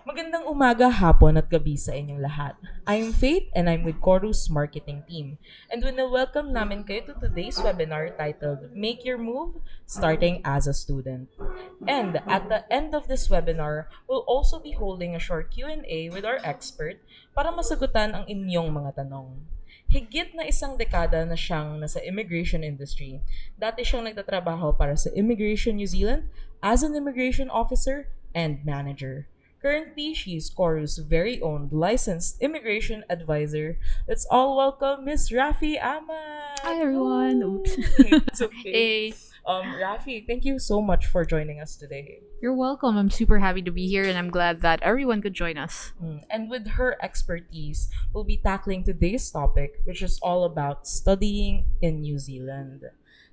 Magandang umaga, hapon at gabi sa inyong lahat. I'm Faith and I'm with Koru's marketing team. And we welcome namin kayo to today's webinar titled Make Your Move, Starting as a Student. And at the end of this webinar, we'll also be holding a short Q&A with our expert para masagutan ang inyong mga tanong. Higit na isang dekada na siyang nasa immigration industry. Dati siyang nagtatrabaho para sa Immigration New Zealand as an immigration officer and manager. Currently, she is Koru's very own licensed immigration advisor. Let's all welcome Miss Rafi Ahmad. Hi everyone. Woo! Oops. It's okay. Hey, Rafi, thank you so much for joining us today. you're welcome. I'm super happy to be here and I'm glad that everyone could join us. And with her expertise, we'll be tackling today's topic, which is all about studying in New Zealand.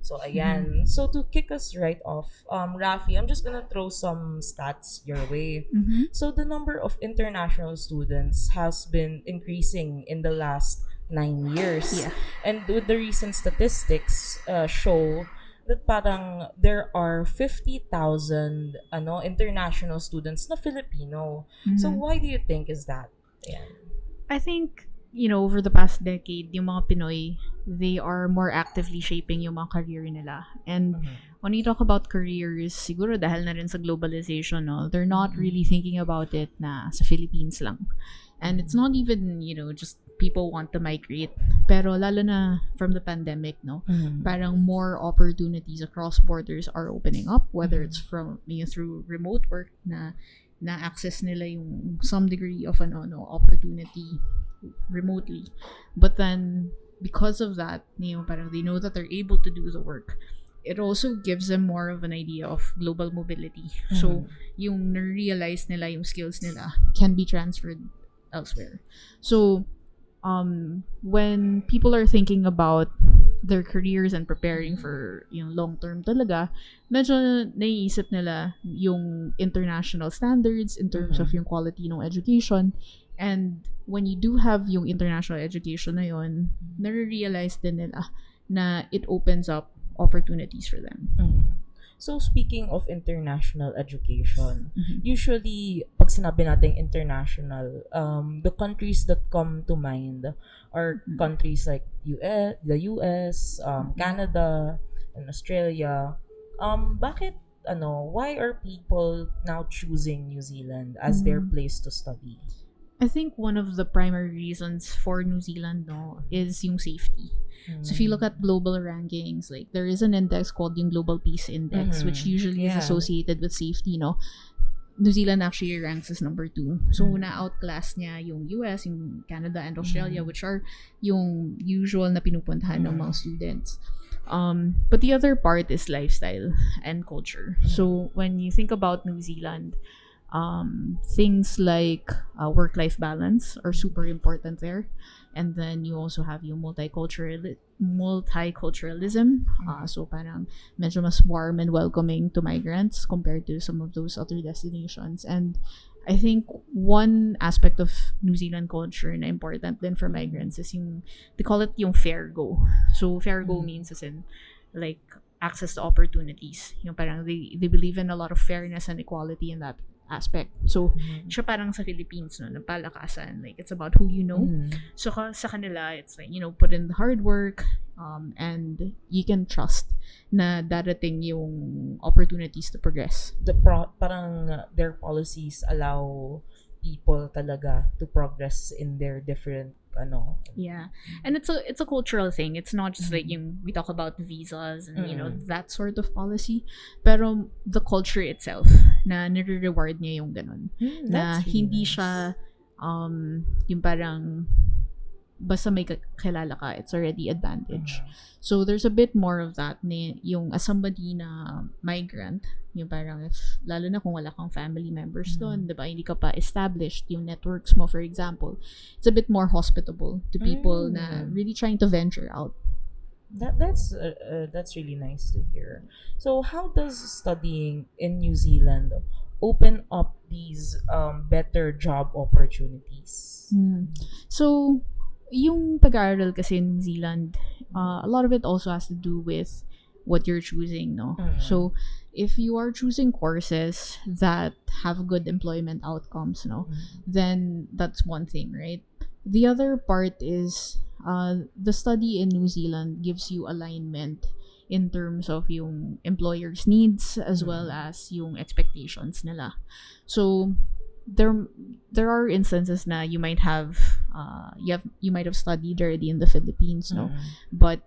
So again, so to kick us right off, Rafi, I'm just gonna throw some stats your way. So the number of international students has been increasing in the last 9 years. Yeah. And with the recent statistics show that parang there are 50,000 international students na Filipino. So why do you think is that? Yeah. I think, over the past decade, yung mga Pinoy, they are more actively shaping yung mga career nila. And when you talk about careers, siguro dahil na rin sa globalization, no, they're not really thinking about it na sa Philippines lang. And it's not even, just people want to migrate. Pero lalo na from the pandemic, no, parang more opportunities across borders are opening up, whether it's from through remote work na access nila yung some degree of opportunity remotely. But then because of that, parang they know that they're able to do the work. It also gives them more of an idea of global mobility. So yung na-realize nila yung skills nila can be transferred elsewhere. So when people are thinking about their careers and preparing for long term talaga, medyo naiisip nila yung international standards in terms of yung quality ng education. And when you do have yung international education na yun, nare-realize din nila na it opens up opportunities for them. So speaking of international education, usually pag sinabi nating international, the countries that come to mind are countries like the US, Canada, and Australia. Why are people now choosing New Zealand as their place to study? I think one of the primary reasons for New Zealand, is yung safety. So if you look at global rankings, like there is an index called yung Global Peace Index, which usually is associated with safety, New Zealand actually ranks as number 2. So na-outclass niya yung US, yung Canada, and Australia, which are yung usual na pinupuntahan ng mga students. But the other part is lifestyle and culture. So when you think about New Zealand, things like work-life balance are super important there. And then you also have yung multiculturalism. So parang medyo mas warm and welcoming to migrants compared to some of those other destinations. And I think one aspect of New Zealand culture na important din for migrants is they call it yung fair go. So fair go means as in like access to opportunities. Yung parang they believe in a lot of fairness and equality in that aspect. So, siya parang sa Philippines, na palakasan. Like, it's about who you know. So, sa kanila, it's like, put in the hard work, and you can trust na darating yung opportunities to progress. Parang their policies allow people talaga to progress in their different Yeah. And it's a cultural thing. It's not just like we talk about visas and that sort of policy, pero the culture itself na nire-reward niya yung ganun. Na hindi siya yung parang basta may kilala ka, it's already advantage. So there's a bit more of that yung as somebody na migrant, yung parang lalo na kung wala kang family members doon, diba, hindi ka pa established yung networks mo, for example, it's a bit more hospitable to people na really trying to venture out. That's really nice to hear. So how does studying in New Zealand open up these better job opportunities? So yung pag-aaral kasi in New Zealand, a lot of it also has to do with what you're choosing, no? So if you are choosing courses that have good employment outcomes, no, then that's one thing, right? The other part is the study in New Zealand gives you alignment in terms of yung employer's needs as well as yung expectations nila. So there are instances na you might have you might have studied already in the Philippines, no, but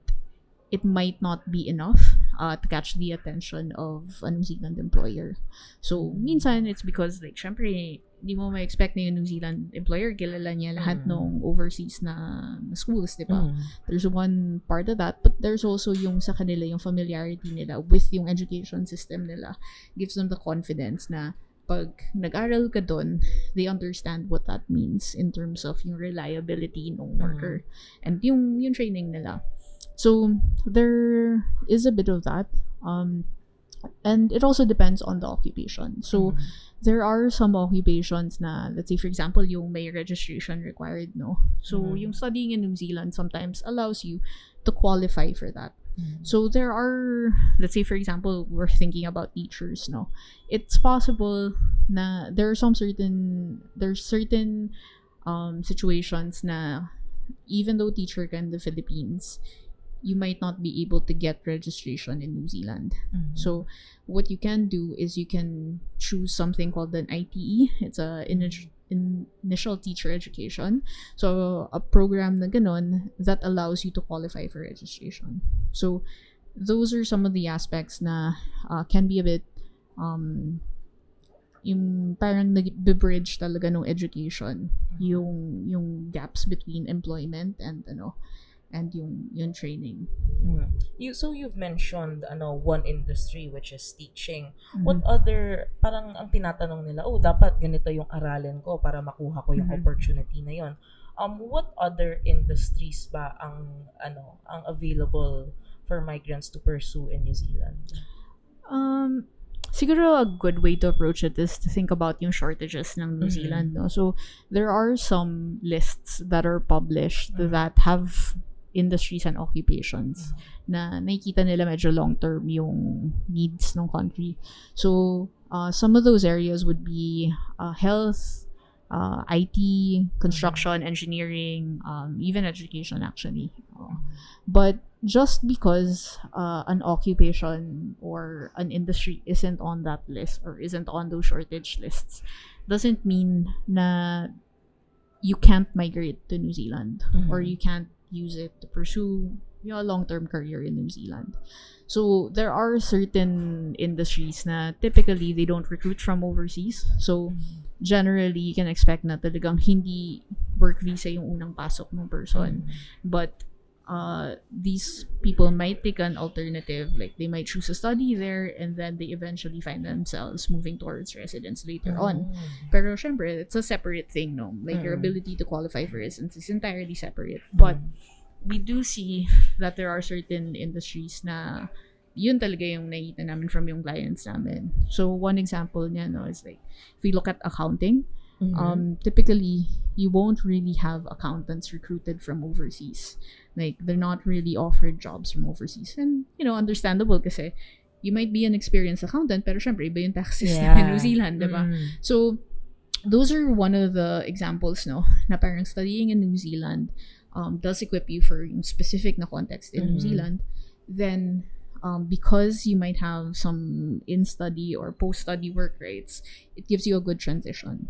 it might not be enough to catch the attention of a New Zealand employer. So, minsan, it's because, like, syempre, di mo ma-expect na yung New Zealand employer, kilala niya lahat ng overseas na schools, di ba? There's one part of that, but there's also yung sa kanila, yung familiarity nila with yung education system nila. Gives them the confidence na pag nag-aral ka dun, they understand what that means in terms of yung reliability ng worker and yung training nila. So there is a bit of that, and it also depends on the occupation. So there are some occupations na, let's say for example, yung may registration required, no. So yung studying in New Zealand sometimes allows you to qualify for that. So there are, let's say for example, we're thinking about teachers, no. It's possible na there's certain situations na even though teacher ka in the Philippines, you might not be able to get registration in New Zealand. So what you can do is you can choose something called an ITE. It's a initial teacher education. So a program na ganon that allows you to qualify for registration. So those are some of the aspects na can be a bit yung parang nag-bridge talaga ng education, yung gaps between employment and yung training. So you've mentioned one industry which is teaching. What other, parang ang tinatanong nila, dapat ganito yung aralin ko para makuha ko yung opportunity na yon. What other industries ba ang available for migrants to pursue in New Zealand? Siguro a good way to approach it is to think about yung shortages ng New Zealand, no? So there are some lists that are published that have industries and occupations na nakikita nila medyo long-term yung needs ng country. So some of those areas would be health, IT, construction, engineering, even education actually. But just because an occupation or an industry isn't on that list or isn't on those shortage lists doesn't mean na you can't migrate to New Zealand or you can't use it to pursue a long-term career in New Zealand. So there are certain industries na typically they don't recruit from overseas. So generally you can expect na talagang hindi work visa yung unang pasok ng person. But these people might take an alternative, like they might choose to study there and then they eventually find themselves moving towards residence later on. Pero syempre, it's a separate thing, no? Like your ability to qualify for residence is entirely separate. But we do see that there are certain industries na yun talaga yung nakita namin from yung clients namin. So one example niya, no, is like if we look at accounting, typically you won't really have accountants recruited from overseas. Like they're not really offered jobs from overseas, and understandable kasi you might be an experienced accountant pero syempre iba yung tax system in New Zealand, diba? So those are one of the examples, no, na parang studying in New Zealand does equip you for yung specific na context in New Zealand. Then because you might have some in-study or post-study work rates, it gives you a good transition.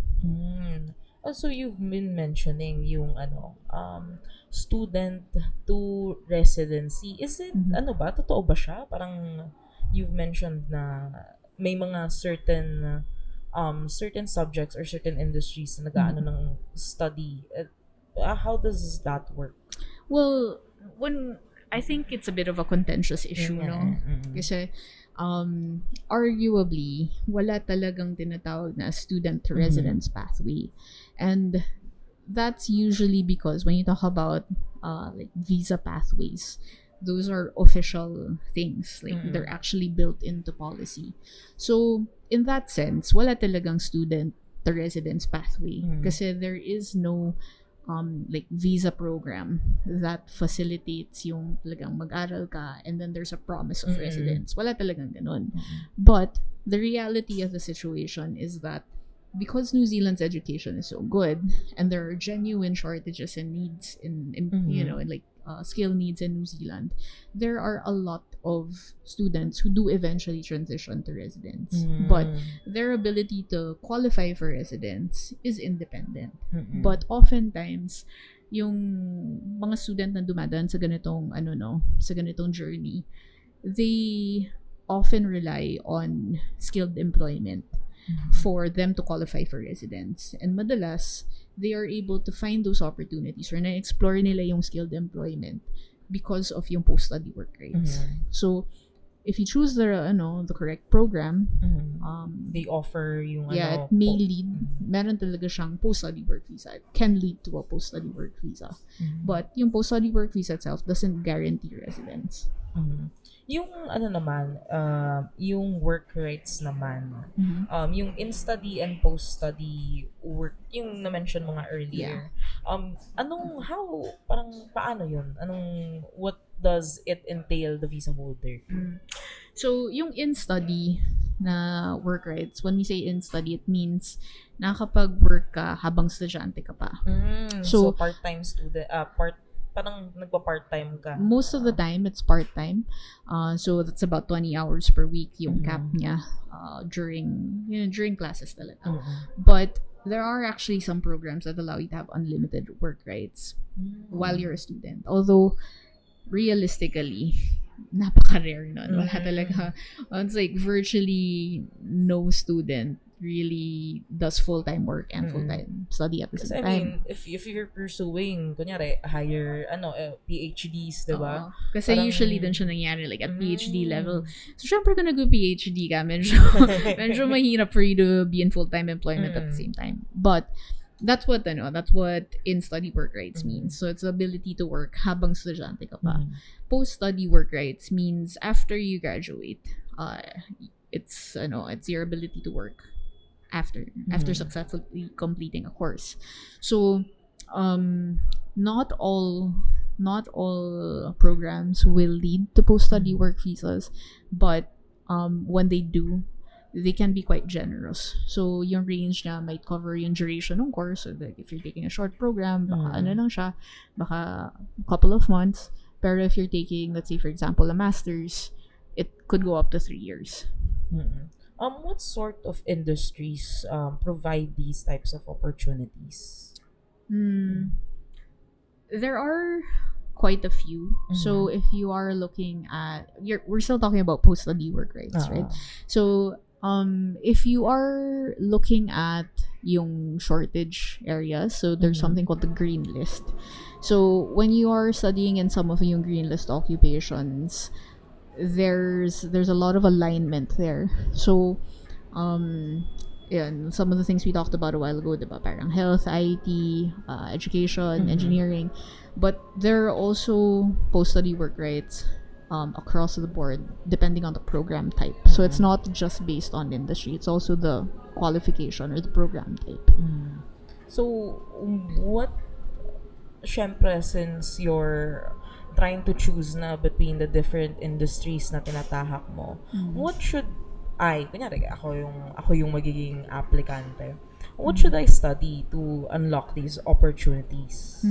Also, you've been mentioning yung student to residency. Is it, totoo ba siya? Parang you've mentioned na may mga certain subjects or certain industries na nag-aano ng study. How does that work? Well, I think it's a bit of a contentious issue, no? Kasi arguably, wala talagang tinatawag na student to residence pathway. And that's usually because when you talk about like visa pathways, those are official things. Like they're actually built into policy. So in that sense, wala talagang student to residence pathway kasi there is no like visa program that facilitates yung talagang mag-aral ka and then there's a promise of residence. Wala talagang ganun. But the reality of the situation is that because New Zealand's education is so good and there are genuine shortages and needs in like skill needs in New Zealand, there are a lot of students who do eventually transition to residence. But their ability to qualify for residence is independent. But oftentimes, yung mga student na dumadaan sa ganitong sa ganitong journey, they often rely on skilled employment for them to qualify for residence. And madalas, they are able to find those opportunities or na-explore nila yung skilled employment because of yung post-study work rates. So, if you choose the correct program, they offer yung it may lead, meron talaga siyang post-study work visa. It can lead to a post-study work visa. But yung post-study work visa itself doesn't guarantee residence. Yung yung work rights naman, yung in-study and post-study work, yung na-mention mo nga earlier, paano yun? What does it entail, the visa holder? So, yung in-study na work rights, when we say in-study, it means nakakapag-work ka habang estudyante ka pa. So part-time student, parang nagpa-part-time ka. Most of the time, it's part-time. So, that's about 20 hours per week yung cap niya during classes talaga. But there are actually some programs that allow you to have unlimited work rights while you're a student. Although, realistically, napaka-rare nun. Wala talaga. It's like virtually no student really does full-time work and full-time study at the same time. I mean, if you're pursuing, kunyari, higher, PhDs, diba? Kasi usually dun siya nangyari, like at PhD level. So, syempre kung nag-PhD ka, medyo mahirap for you to be in full-time employment at the same time. But, that's what in-study work rights means. So, it's the ability to work habang estudyante ka pa. Post-study work rights means after you graduate, it's your ability to work after successfully completing a course. So, not all programs will lead to post-study work visas, but when they do, they can be quite generous. So, yung range na might cover yung duration ng course. So, like, if you're taking a short program, baka lang siya, baka a couple of months. Pero if you're taking, let's say, for example, a master's, it could go up to 3 years. What sort of industries provide these types of opportunities? There are quite a few. So if you are looking at, we're still talking about post-study work rights, right? So if you are looking at yung shortage areas, so there's something called the green list. So when you are studying in some of yung green list occupations, there's a lot of alignment there. So some of the things we talked about a while ago, diba? Parang health, IT, education, engineering, but there are also post-study work rights across the board depending on the program type. So it's not just based on industry, it's also the qualification or the program type. So what, syempre, since you're trying to choose na between the different industries na tinatahak mo, what should kunyari, ako yung magiging aplikante, what should I study to unlock these opportunities?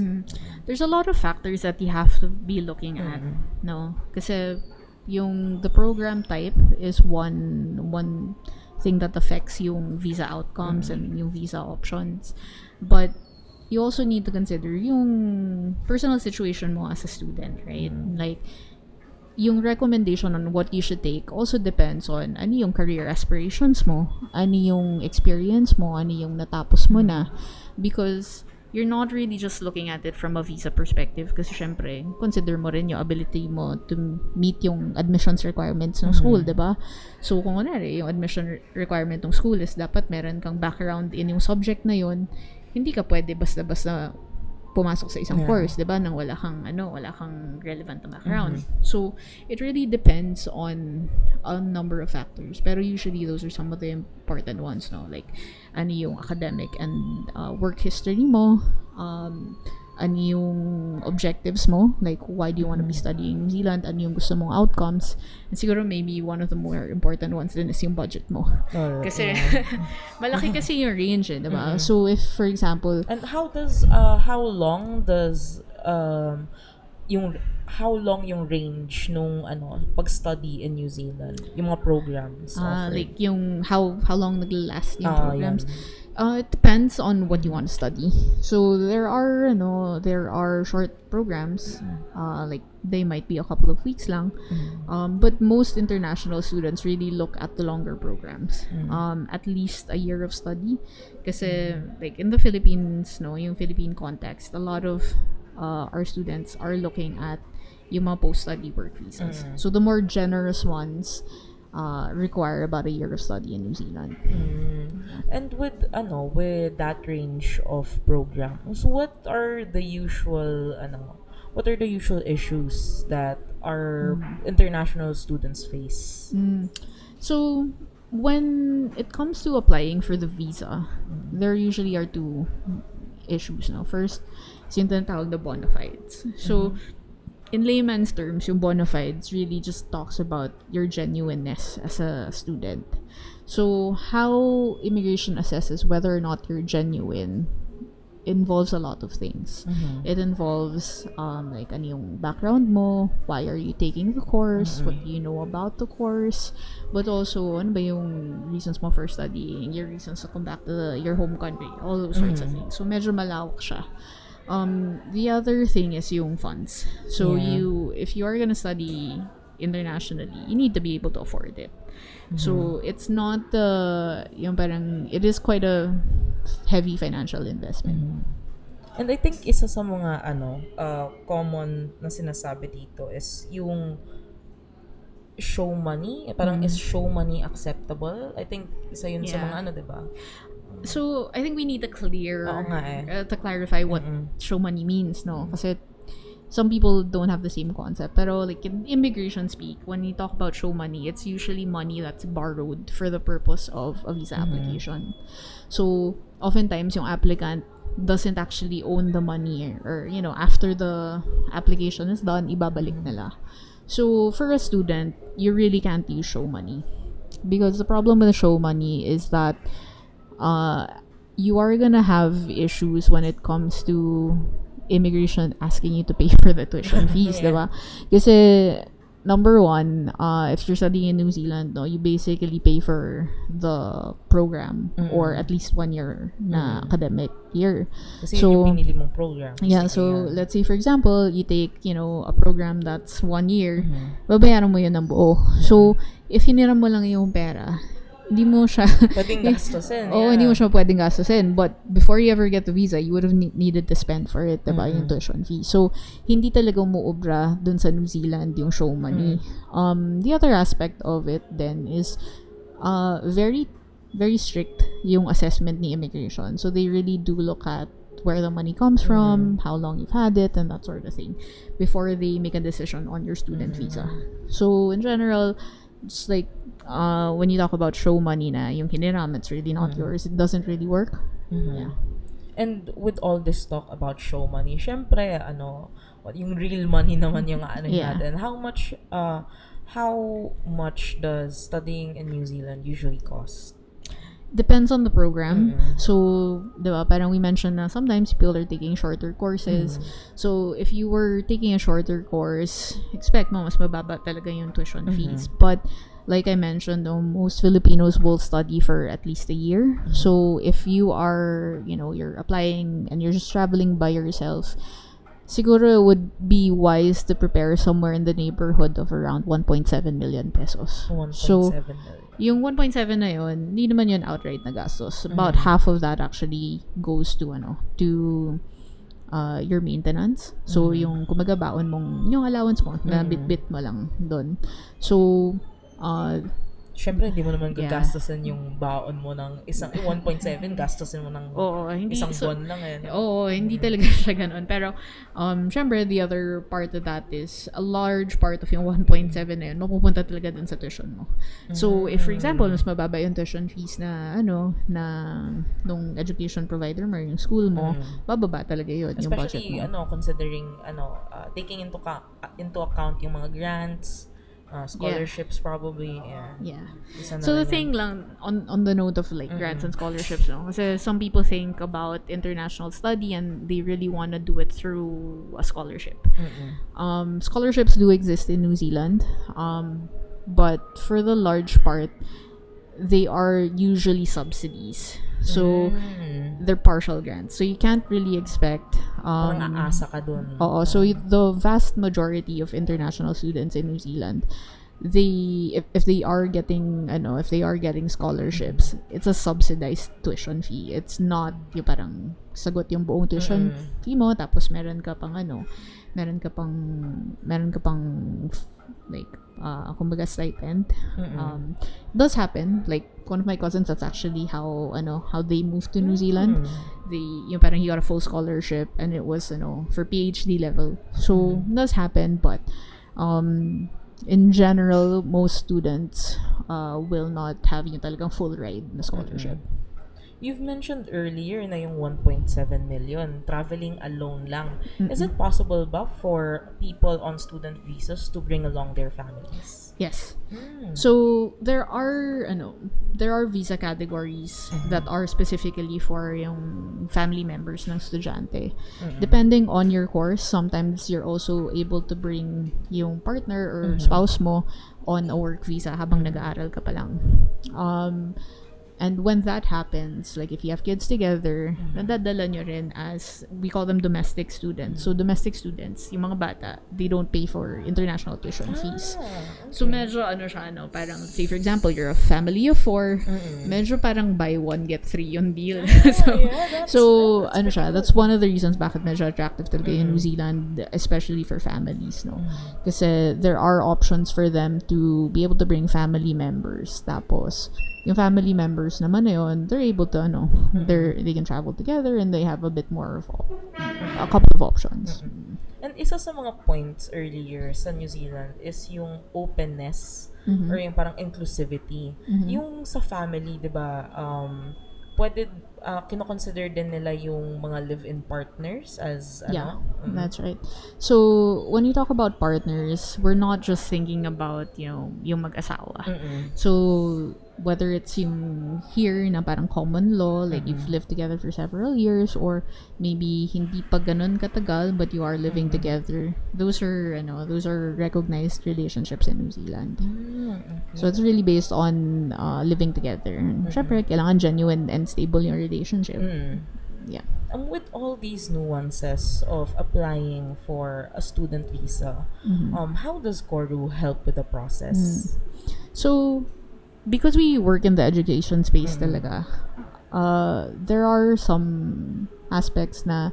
There's a lot of factors that you have to be looking at, no? Kasi the program type is one thing that affects yung visa outcomes and yung visa options. But you also need to consider yung personal situation mo as a student, right? Like, yung recommendation on what you should take also depends on ano yung career aspirations mo, ano yung experience mo, ano yung natapos mo na. Because you're not really just looking at it from a visa perspective kasi syempre, consider mo rin yung ability mo to meet yung admissions requirements ng school, diba? So, kung yung admission requirement ng school is dapat meron kang background in yung subject na yun, hindi ka pwede basta-basta pumasok sa isang Yeah. course, 'di ba? Nang wala kang relevant na background. So it really depends on a number of factors. Pero usually those are some of the important ones, no? Like ano yung academic and work history mo, ano yung objectives mo, like why do you want to be studying New Zealand, ano yung gusto mong outcomes, and siguro maybe one of the more important ones din is yung budget mo. Kasi malaki kasi yung range, diba? So if for example, And how long yung range nung pag-study in New Zealand, yung mga programs offered? like yung how long nagla-last yung Ah, programs. yan. It depends on what you want to study. So there are short programs, like they might be a couple of weeks lang. But most international students really look at the longer programs. At least a year of study. Kasi like in the Philippines, no, yung Philippine context, a lot of our students are looking at yung mga post-study work visas. So the more generous ones require about a year of study in New Zealand. And with that range of programs, what are the usual issues that our international students face? So when it comes to applying for the visa, there usually are two issues. No, first, is yung tinatawag na bona fides. So in layman's terms, yung bona fides really just talks about your genuineness as a student. So how immigration assesses whether or not you're genuine involves a lot of things. It involves like ano yung background mo, why are you taking the course, what do you know about the course, but also ano ba yung reasons mo for studying, your reasons to come back to your home country, all those sorts of things. So medyo malawak siya. The other thing is yung funds. So if you are gonna study internationally, you need to be able to afford it. So it's not yung parang it is quite a heavy financial investment. And I think isa sa mga common na sinasabi dito is yung show money. Parang is show money acceptable? I think isa yun sa mga diba? So I think we need to clarify what show money means, no? Kasi some people don't have the same concept. Pero like in immigration speak, when we talk about show money, it's usually money that's borrowed for the purpose of a visa application. So oftentimes yung applicant doesn't actually own the money, or after the application is done, ibabalik nila. So for a student, you really can't use show money, because the problem with the show money is that you are gonna have issues when it comes to immigration asking you to pay for the tuition fees, diba? Kasi number one, if you're studying in New Zealand, no, you basically pay for the program or at least 1 year na academic year. Kasi yung pinili mong program. Yeah, so let's say for example, you take, a program that's 1 year, babayaran mo yun ng buo. So, if hiniram mo lang yung pera, hindi mo siya pwedeng gastusin. Hindi mo siya pwedeng gastusin. But before you ever get the visa, you would have needed to spend for it, diba? Yung tuition fee. So, hindi talaga umuobra dun sa New Zealand yung show money. The other aspect of it then is very, very strict yung assessment ni immigration. So, they really do look at where the money comes from, how long you've had it, and that sort of thing before they make a decision on your student visa. So, in general, it's like when you talk about show money na yung hiniram, it's really not yours. It doesn't really work. Yeah. And with all this talk about show money, syempre yung real money naman yung natin. How much does studying in New Zealand usually cost? Depends on the program. So, diba, parang we mentioned na sometimes people are taking shorter courses. So, if you were taking a shorter course, expect mo mas mababa talaga yung tuition fees. But, like I mentioned, most Filipinos will study for at least a year. So, if you are, you're applying and you're just traveling by yourself, siguro it would be wise to prepare somewhere in the neighborhood of around 1.7 million pesos. 1.7 million. Yung 1.7 na yun, hindi naman yun outright na gastos. About half of that actually goes to your maintenance. So, yung kumaga baon mong, yung allowance mo, na bit-bit mo lang doon. So, Syempre, hindi mo naman Yeah. gagastasin yung baon mo ng 1.7, gastasin mo ng Oo, hindi isang so, buwan lang eh. No? Oo, hindi talaga siya ganun. Pero, syempre, the other part of that is, a large part of yung 1.7 na yun, mapupunta talaga dun sa tuition mo. So, if for example, mas mababa yung tuition fees na, nung education provider mo, yung school mo, bababa talaga yun, yung budget Especially, mo. considering, taking into account yung mga grants, scholarships probably. Yeah. Isa na So the lang thing yan. lang on the note of like grants and scholarships, no? Kasi some people think about international study and they really want to do it through a scholarship. Scholarships do exist in New Zealand, but for the large part, they are usually subsidies. So they're partial grants. So you can't really expect Parang aasa ka dun. Oo, so the vast majority of international students in New Zealand, if they are getting scholarships, it's a subsidized tuition fee. It's not yung parang sagot yung buong tuition fee mo tapos meron ka pang like kumbaga stipend. Does happen, like one of my cousins, that's actually how they moved to New Zealand. He got a full scholarship and it was for PhD level. So does happen, but in general most students will not have yung talagang full ride na scholarship. You've mentioned earlier na yung 1.7 million traveling alone lang. Is it possible ba for people on student visas to bring along their families? Yes. So there are visa categories that are specifically for yung family members ng estudyante. Depending on your course, sometimes you're also able to bring yung partner or spouse mo on a work visa habang nag-aaral ka pa lang. And when that happens, like if you have kids together, nadadala nyo rin as, we call them domestic students. So domestic students, yung mga bata, they don't pay for international tuition fees. Okay. So medyo parang, say for example, you're a family of 4, medyo parang buy one, get 3 yung deal. That's one of the reasons bakit medyo attractive talaga in New Zealand, especially for families, no? Kasi there are options for them to be able to bring family members. Tapos, yung family members naman na yun, they're able to, they can travel together and they have a bit more of a couple of options. And isa sa mga points earlier sa New Zealand is yung openness or yung parang inclusivity. Yung sa family, di ba, pwede, kinoconsider din nila yung mga live-in partners as, That's right. So, when you talk about partners, we're not just thinking about, yung mag-asawa. So, whether it's yung here na parang common law, like you've lived together for several years, or maybe hindi pa ganun katagal, but you are living together. Those are recognized relationships in New Zealand. So, it's really based on living together. Syempre, kailangan genuine and stable yung relationship. Yeah. With all these nuances of applying for a student visa, how does Koru help with the process? So, because we work in the education space talaga, there are some aspects na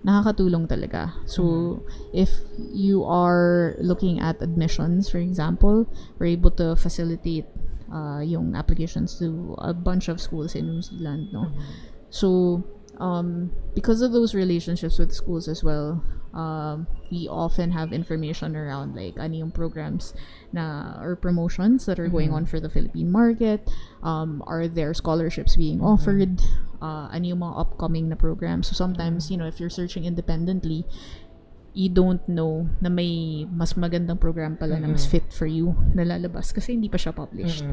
nakakatulong talaga. So, if you are looking at admissions, for example, we're able to facilitate yung applications to a bunch of schools in New Zealand, no? So, because of those relationships with schools as well, we often have information around like ano yung programs or promotions that are going on for the Philippine market. Are there scholarships being offered? Ano yung mga upcoming na programs? So sometimes, if you're searching independently, you don't know na may mas magandang program pala na mas fit for you na lalabas kasi hindi pa siya published.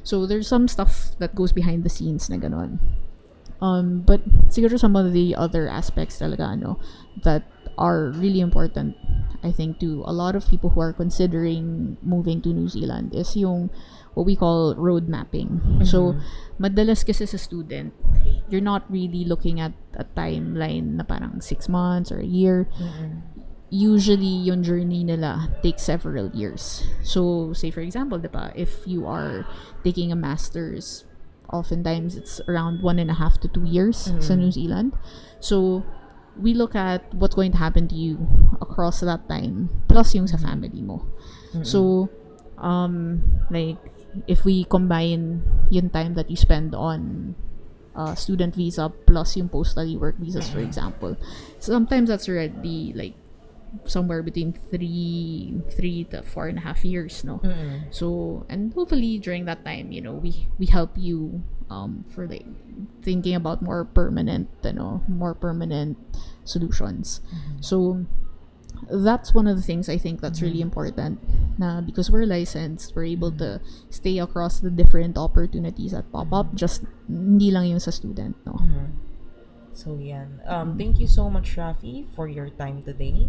So there's some stuff that goes behind the scenes na ganon. But siguro some of the other aspects talaga that are really important, I think, to a lot of people who are considering moving to New Zealand is yung what we call road mapping. So, madalas kasi sa student, you're not really looking at a timeline na parang 6 months or a year. Usually, yung journey nila takes several years. So, say for example, diba, if you are taking a master's, oftentimes it's around 1.5 to 2 years sa New Zealand. So, we look at what's going to happen to you across that time, plus yung sa family mo. So, like, if we combine yung time that you spend on student visa plus yung post-study work visas, for example, sometimes that's already like somewhere between three to 4.5 years, no. So, and hopefully during that time, we help you for like thinking about more permanent solutions. So that's one of the things I think that's really important, na because we're licensed, we're able to stay across the different opportunities that pop up, just hindi lang yung sa student, no. So yan. Thank you so much, Rafi, for your time today.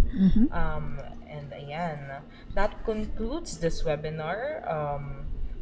And ayan, that concludes this webinar.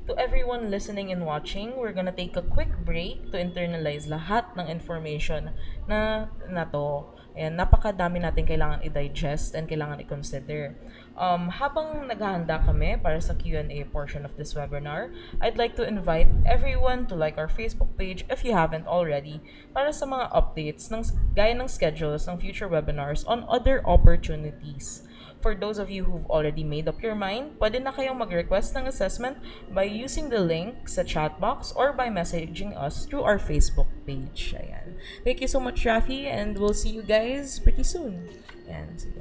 To everyone listening and watching, we're gonna take a quick break to internalize lahat ng information na to. Ayan, napakadami natin kailangan i-digest and kailangan i-consider. Habang naghahanda kami para sa Q&A portion of this webinar, I'd like to invite everyone to like our Facebook page if you haven't already para sa mga updates gaya ng schedules ng future webinars on other opportunities. For those of you who've already made up your mind, pwede na kayong mag-request ng assessment by using the link sa chat box or by messaging us through our Facebook page. Ayan. Thank you so much, Rafi, and we'll see you guys pretty soon. Ayan, sige.